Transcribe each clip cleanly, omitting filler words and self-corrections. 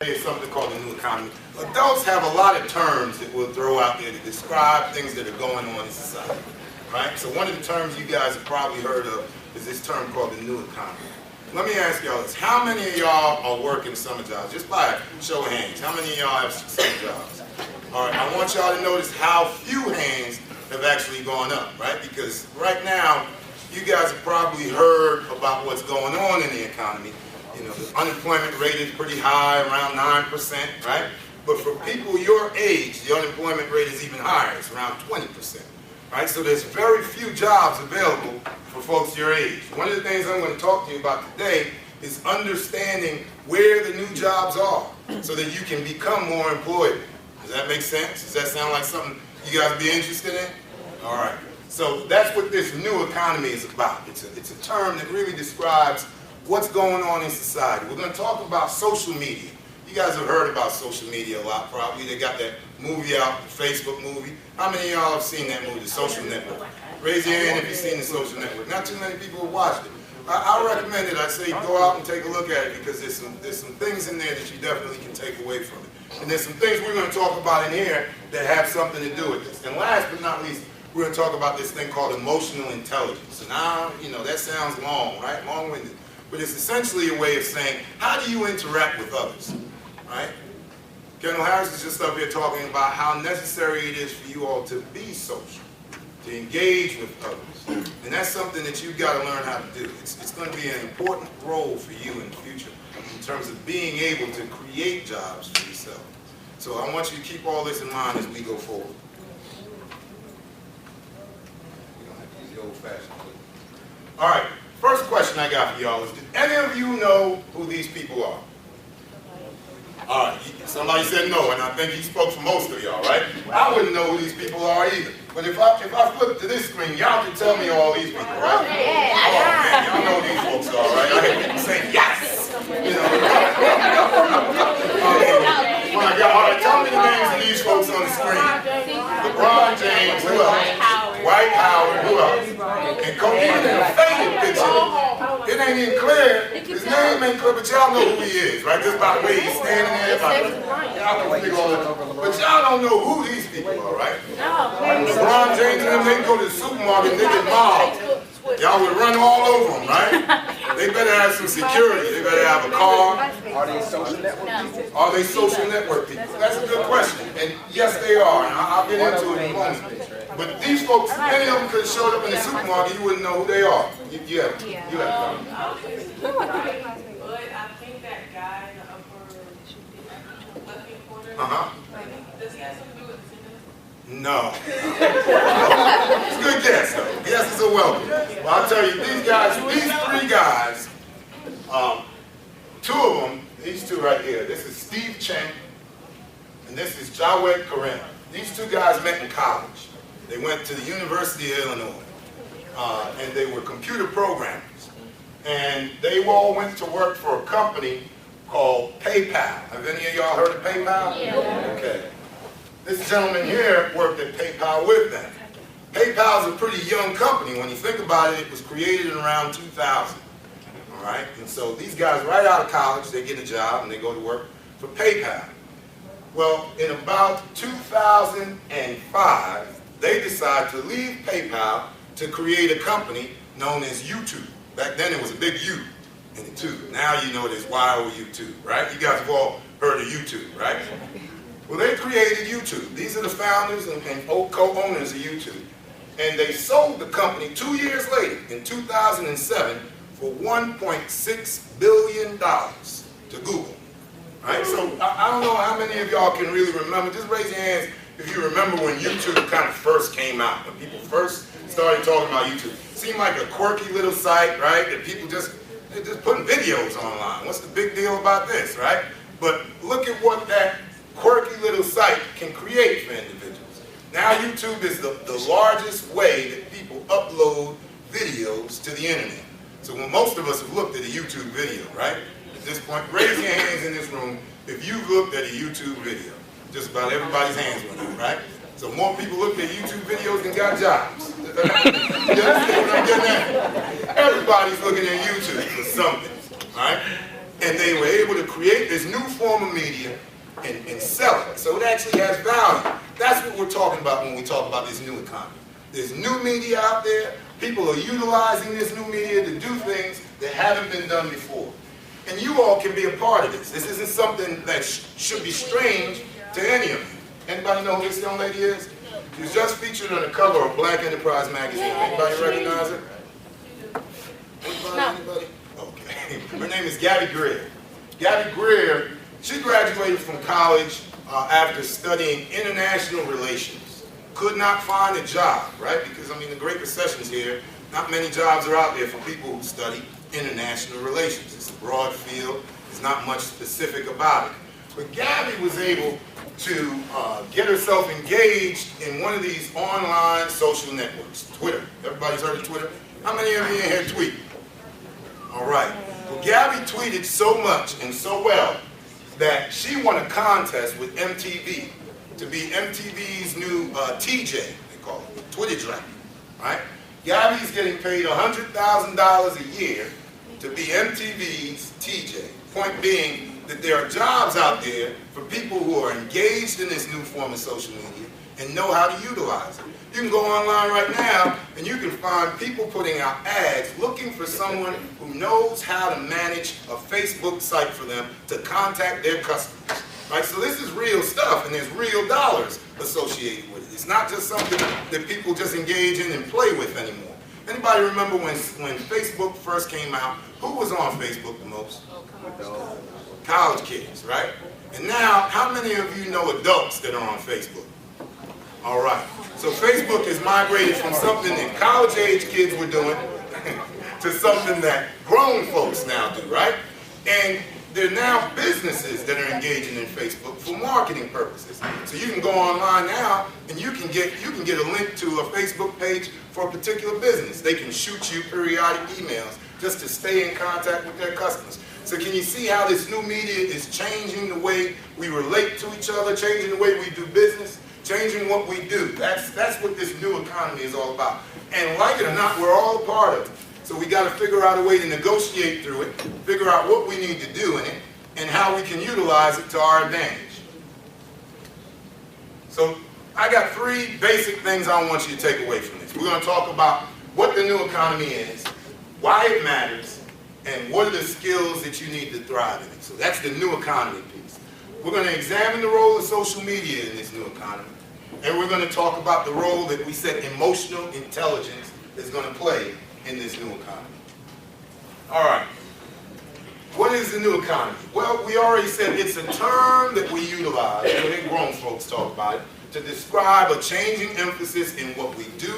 Is something called the new economy. Adults have a lot of terms that we'll throw out there to describe things that are going on in society, right? So one of the terms you guys have probably heard of is this term called the new economy. Let me ask y'all this. How many of y'all are working summer jobs? Just by a show of hands. How many of y'all have summer jobs? All right, I want y'all to notice how few hands have actually gone up, right? Because right now, you guys have probably heard about what's going on in the economy. You know, the unemployment rate is pretty high, around 9%, right? But for people your age, the unemployment rate is even higher. It's around 20%, right? So there's very few jobs available for folks your age. One of the things I'm going to talk to you about today is understanding where the new jobs are so that you can become more employable. Does that make sense? Does that sound like something you guys would be interested in? All right. So that's what this new economy is about. It's a term that really describes what's going on in society. We're going to talk about social media. You guys have heard about social media a lot, probably. They got that movie out, the Facebook movie. How many of y'all have seen that movie, The Social Network? Raise your hand if you've seen The Social Network. Not too many people have watched it. I recommend it. I say go out and take a look at it because there's some things in there that you definitely can take away from it. And there's some things we're going to talk about in here that have something to do with this. And last but not least, we're going to talk about this thing called emotional intelligence. And now, you know, that sounds long, right? Long-winded. But it's essentially a way of saying, how do you interact with others, right? Kendall Harris is just up here talking about how necessary it is for you all to be social, to engage with others. And that's something that you've got to learn how to do. It's going to be an important role for you in the future in terms of being able to create jobs for yourself. So I want you to keep all this in mind as we go forward. We're going to have to use the old-fashioned way. All right. First question I got for y'all is, did any of you know who these people are? All right, somebody said no, and I think he spoke for most of y'all, right? I wouldn't know who these people are either. But if I flip to this screen, y'all can tell me all these people, right? Oh man, y'all know who these folks are, right? I hear people say yes. You know. My God, all right, tell me the names of these folks on the screen. LeBron James, who else? Dwight Howard, who else? And Kobe, even in a faded picture, it ain't even clear. His name ain't clear, but y'all know who he is, right? Just by the way he's standing there. Y'all can figure all that. But y'all don't know who these people are, right? LeBron James and them, they go to the supermarket and they get mobbed. Y'all would run all over them, right? They better have some security. They better have a car. Are they social network people? Are they social network people? That's a good question. And yes, they are. And I'll get into it in a moment. But these folks, any of them could have showed up in the supermarket, you wouldn't know who they are. You have to. But I think that guy in the upper left-hand corner, does he have something to do with the singer? No. It's a good guess, though. Guesses are welcome. Well, I'll tell you, these three guys, two of them, these two right here, this is Steve Chen, and this is Jawed Karim. These two guys met in college. They went to the University of Illinois, and they were computer programmers. And they all went to work for a company called PayPal. Have any of y'all heard of PayPal? Yeah. Okay. This gentleman here worked at PayPal with them. PayPal is a pretty young company. When you think about it, it was created in around 2000. All right? And so these guys, right out of college, they get a job and they go to work for PayPal. Well, in about 2005, they decided to leave PayPal to create a company known as YouTube. Back then it was a big U in the tube. Now you know there's Y-O-U-Tube, right? You guys have all heard of YouTube, right? Well, they created YouTube. These are the founders and co-owners of YouTube. And they sold the company 2 years later, in 2007, for $1.6 billion to Google. Right? So I don't know how many of y'all can really remember. Just raise your hands if you remember when YouTube kind of first came out, when people first started talking about YouTube. It seemed like a quirky little site, right? That people they're just putting videos online. What's the big deal about this, right? But look at what that quirky little site can create for individuals. Now YouTube is the largest way that people upload videos to the internet. So when most of us have looked at a YouTube video, right? At this point, raise your hands in this room if you've looked at a YouTube video. Just about everybody's hands went up, right? So more people looked at YouTube videos than got jobs. You understand what I'm getting at? Everybody's looking at YouTube for something, right? And they were able to create this new form of media and sell it. So it actually has value. That's what we're talking about when we talk about this new economy. There's new media out there. People are utilizing this new media to do things that haven't been done before. And you all can be a part of this. This isn't something that should be strange to any of you. Anybody know who this young lady is? She was just featured on the cover of Black Enterprise magazine. Anybody recognize her? Anybody? Okay. Her name is Gabby Greer. Gabby Greer, she graduated from college after studying international relations. Could not find a job, right? Because, I mean, the Great Recession's here. Not many jobs are out there for people who study international relations. It's a broad field. There's not much specific about it. But Gabby was able to get herself engaged in one of these online social networks, Twitter. Everybody's heard of Twitter? How many of you in here tweet? All right. Well, Gabby tweeted so much and so well that she won a contest with MTV to be MTV's new TJ, they call it, Twitter Dragon, right? Gabby's getting paid $100,000 a year to be MTV's TJ. Point being that there are jobs out there for people who are engaged in this new form of social media and know how to utilize it. You can go online right now and you can find people putting out ads looking for someone who knows how to manage a Facebook site for them to contact their customers. Right? So this is real stuff and there's real dollars associated with it. It's not just something that people just engage in and play with anymore. Anybody remember when Facebook first came out, who was on Facebook the most? College kids, right? And now, how many of you know adults that are on Facebook? All right. So Facebook has migrated from something that college-age kids were doing to something that grown folks now do, right? And there are now businesses that are engaging in Facebook for marketing purposes. So you can go online now and you can get a link to a Facebook page for a particular business. They can shoot you periodic emails just to stay in contact with their customers. So can you see how this new media is changing the way we relate to each other, changing the way we do business, changing what we do? That's what this new economy is all about. And like it or not, we're all a part of it. So we got to figure out a way to negotiate through it, figure out what we need to do in it, and how we can utilize it to our advantage. So I got three basic things I want you to take away from this. We're going to talk about what the new economy is, why it matters, and what are the skills that you need to thrive in it. So that's the new economy piece. We're going to examine the role of social media in this new economy, and we're going to talk about the role that we said emotional intelligence is going to play in this new economy. All right. What is the new economy? Well, we already said it's a term that we utilize, when grown folks talk about it, to describe a changing emphasis in what we do,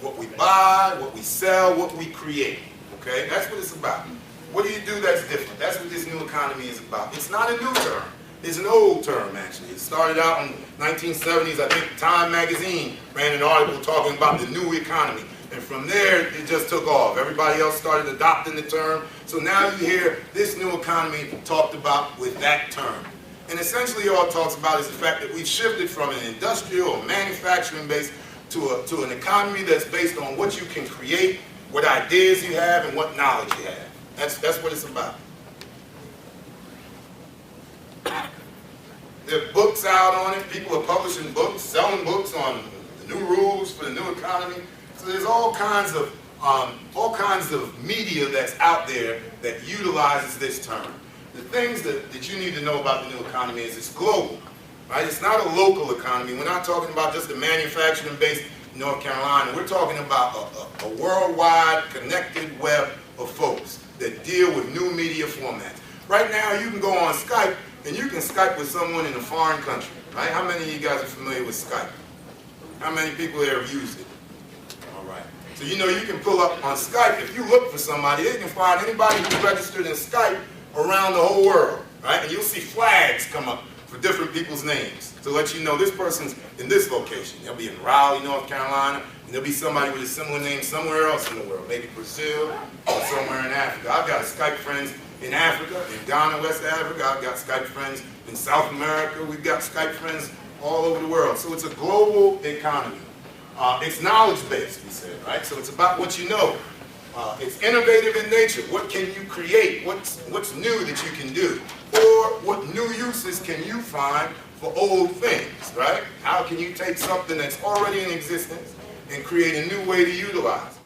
what we buy, what we sell, what we create. Okay? That's what it's about. What do you do that's different? That's what this new economy is about. It's not a new term. It's an old term, actually. It started out in the 1970s. I think Time magazine ran an article talking about the new economy. And from there, it just took off. Everybody else started adopting the term. So now you hear this new economy talked about with that term. And essentially all it talks about is the fact that we've shifted from an industrial or manufacturing base to an economy that's based on what you can create, what ideas you have, and what knowledge you have. That's what it's about. There are books out on it. People are publishing books, selling books on the new rules for the new economy. So there's all kinds of media that's out there that utilizes this term. The things that you need to know about the new economy is it's global, right? It's not a local economy. We're not talking about just a manufacturing base in North Carolina. We're talking about a worldwide connected web of folks that deal with new media formats. Right now, you can go on Skype and you can Skype with someone in a foreign country, right? How many of you guys are familiar with Skype? How many people here have used it? All right. So you know you can pull up on Skype. If you look for somebody, they can find anybody who's registered in Skype around the whole world, right? And you'll see flags come up for different people's names to let you know this person's in this location. They'll be in Raleigh, North Carolina, and there'll be somebody with a similar name somewhere else in the world, maybe Brazil or somewhere in Africa. I've got Skype friends in Africa, in Ghana, West Africa. I've got Skype friends in South America. We've got Skype friends all over the world. So it's a global economy. It's knowledge-based, we said, right? So it's about what you know. It's innovative in nature. What can you create? What's new that you can do? Or what new uses can you find for old things, right? How can you take something that's already in existence and create a new way to utilize it?